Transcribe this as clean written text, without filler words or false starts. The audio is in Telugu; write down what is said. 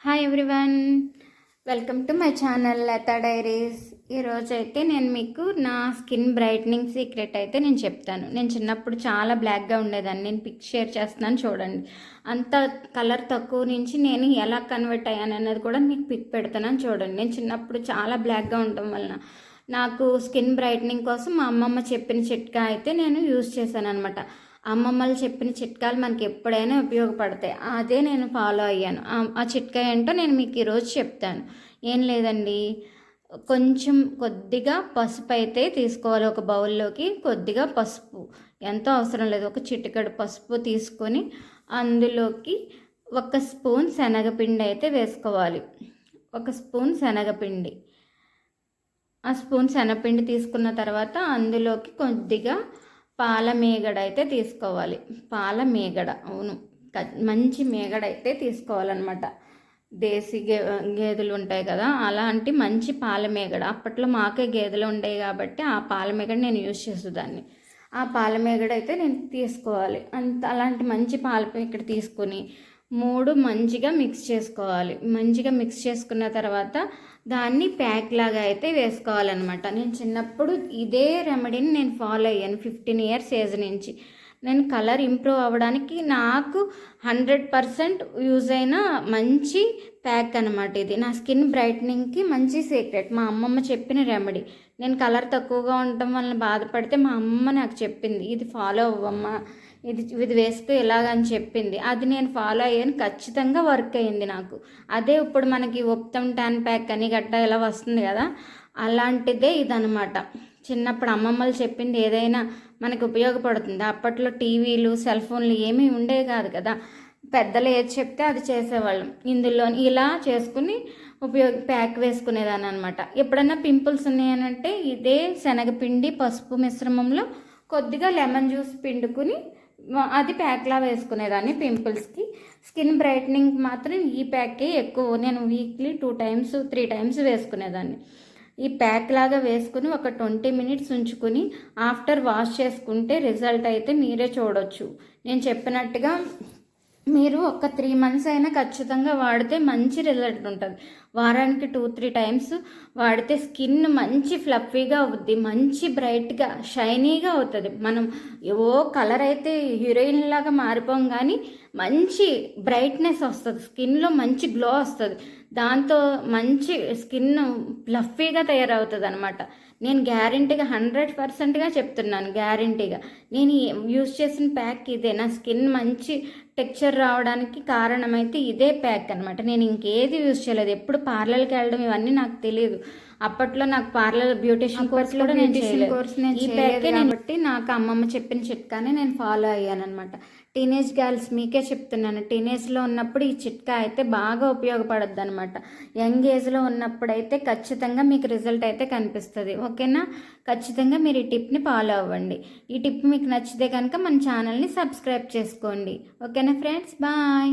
Hi everyone, welcome to my channel Latha diaries. ఈరోజు అయితే నేను మీకు నా స్కిన్ బ్రైట్నింగ్ సీక్రెట్ అయితే నేను చెప్తాను. నేను చిన్నప్పుడు చాలా బ్లాక్గా ఉండేదాన్ని. నేను పిక్ షేర్ చేస్తున్నాను చూడండి. అంత కలర్ తక్కువ నుంచి నేను ఎలా కన్వర్ట్ అయ్యాను అన్నది కూడా మీకు పిక్ పెడతానని చూడండి. నేను చిన్నప్పుడు చాలా బ్లాక్గా ఉండటం వలన నాకు స్కిన్ బ్రైట్నింగ్ కోసం మా అమ్మమ్మ చెప్పిన చిట్కా అయితే నేను యూజ్ చేశాను అనమాట. అమ్మమ్మలు చెప్పిన చిట్కాలు మనకి ఎప్పుడైనా ఉపయోగపడతాయి. అదే నేను ఫాలో అయ్యాను. ఆ చిట్కా ఏంటో నేను మీకు ఈరోజు చెప్తాను. ఏం లేదండి, కొద్దిగా పసుపు అయితే తీసుకోవాలి. ఒక బౌల్లోకి కొద్దిగా పసుపు, ఎంతో అవసరం లేదు, ఒక చిటికెడు పసుపు తీసుకొని అందులోకి 1 స్పూన్ శనగపిండి అయితే వేసుకోవాలి. 1 స్పూన్ శనగపిండి. ఆ స్పూన్ శనగపిండి తీసుకున్న తర్వాత అందులోకి కొద్దిగా పాల మేగడ అయితే తీసుకోవాలి. పాల మేగడ, అవును, మంచి మేగడ అయితే తీసుకోవాలన్నమాట. దేశీ గేదెలు ఉంటాయి కదా, అలాంటి మంచి పాల మేగడ. అప్పట్లో మాకే గేదెలు ఉండేవి కాబట్టి ఆ పాల మేగడ నేను యూజ్ చేసేదాన్ని. ఆ పాల మేగడ అయితే నేను తీసుకోవాలి. అలాంటి మంచి పాల మేగడ తీసుకొని 3 మంచిగా మిక్స్ చేసుకోవాలి. మంచిగా మిక్స్ చేసుకున్న తర్వాత దాన్ని ప్యాక్ లాగా అయితే వేసుకోవాలన్నమాట. నేను చిన్నప్పుడు ఇదే రెమెడీని నేను ఫాలో అయ్యాను 15 ఇయర్స్ ఏజ్ నుంచి. నేను కలర్ ఇంప్రూవ్ అవ్వడానికి నాకు 100% యూజ్ అయిన మంచి ప్యాక్ అనమాట ఇది. నా స్కిన్ బ్రైట్నింగ్కి మంచి సీక్రెట్. మా అమ్మమ్మ చెప్పిన రెమెడీ. నేను కలర్ తక్కువగా ఉండటం వలన బాధపడితే మా అమ్మ నాకు చెప్పింది, ఇది ఫాలో అవ్వమ్మా, ఇది వేసుకో ఇలాగని చెప్పింది. అది నేను ఫాలో అయ్యాను, ఖచ్చితంగా వర్క్ అయ్యింది నాకు. అదే ఇప్పుడు మనకి ఉప్తం ట్యాన్ ప్యాక్ అని గట్ట ఇలా వస్తుంది కదా, అలాంటిదే ఇదనమాట. చిన్నప్పుడు అమ్మమ్మలు చెప్పింది ఏదైనా మనకు ఉపయోగపడుతుంది. అప్పట్లో టీవీలు, సెల్ ఫోన్లు ఏమీ ఉండేవి కాదు కదా, పెద్దలు ఏది చెప్తే అది చేసేవాళ్ళం. ఇందులో ఇలా చేసుకుని ప్యాక్ వేసుకునేదాన్ని అనమాట. ఎప్పుడైనా పింపుల్స్ ఉన్నాయనంటే ఇదే శనగపిండి పసుపు మిశ్రమంలో కొద్దిగా లెమన్ జ్యూస్ పిండుకుని అది ప్యాక్లా వేసుకునేదాన్ని పింపుల్స్కి. స్కిన్ బ్రైట్నింగ్ మాత్రం ఈ ప్యాకే ఎక్కువ. నేను వీక్లీ 2 times 3 times వేసుకునేదాన్ని. ఈ ప్యాక్ లాగా వేసుకుని ఒక 20 minutes ఉంచుకుని ఆఫ్టర్ వాష్ చేసుకుంటే రిజల్ట్ అయితే మీరే చూడొచ్చు. నేను చెప్పినట్టుగా మీరు ఒక 3 months అయినా ఖచ్చితంగా వాడితే మంచి రిజల్ట్ ఉంటుంది. వారానికి 2-3 times వాడితే స్కిన్ మంచి ఫ్లఫీగా అవుద్ది, మంచి బ్రైట్గా షైనీగా అవుతుంది. మనం ఏవో కలర్ అయితే హీరోయిన్ లాగా మారిపోం, కానీ మంచి బ్రైట్నెస్ వస్తుంది, స్కిన్లో మంచి గ్లో వస్తుంది. దాంతో మంచి స్కిన్ ఫ్లఫీగా తయారవుతుంది అనమాట. నేను గ్యారంటీగా 100%గా చెప్తున్నాను, గ్యారంటీగా. నేను యూజ్ చేసిన ప్యాక్ ఇదే. నా స్కిన్ మంచి టెక్స్చర్ రావడానికి కారణమైతే ఇదే ప్యాక్ అనమాట. నేను ఇంకేది యూజ్ చేయలేదు. ఎప్పుడు పార్లర్కి వెళ్ళడం ఇవన్నీ నాకు తెలియదు. అప్పట్లో నాకు పార్లర్ బ్యూటిషియన్ కోర్స్ కూడా నేను ఈ ప్యాకే కాబట్టి నాకు అమ్మమ్మ చెప్పిన చిట్కానే నేను ఫాలో అయ్యాను అనమాట. టీనేజ్ గర్ల్స్ మీకే చెప్తున్నాను, టీనేజ్లో ఉన్నప్పుడు ఈ చిట్కా అయితే బాగా ఉపయోగపడద్దు అనమాట. యంగ్ ఏజ్లో ఉన్నప్పుడు అయితే ఖచ్చితంగా మీకు రిజల్ట్ అయితే కనిపిస్తుంది. ఓకేనా? ఖచ్చితంగా మీరు ఈ టిప్ని ఫాలో అవ్వండి. ఈ టిప్ మీకు నచ్చితే కనుక మన ఛానల్ని సబ్స్క్రైబ్ చేసుకోండి. ఓకేనా ఫ్రెండ్స్? బాయ్.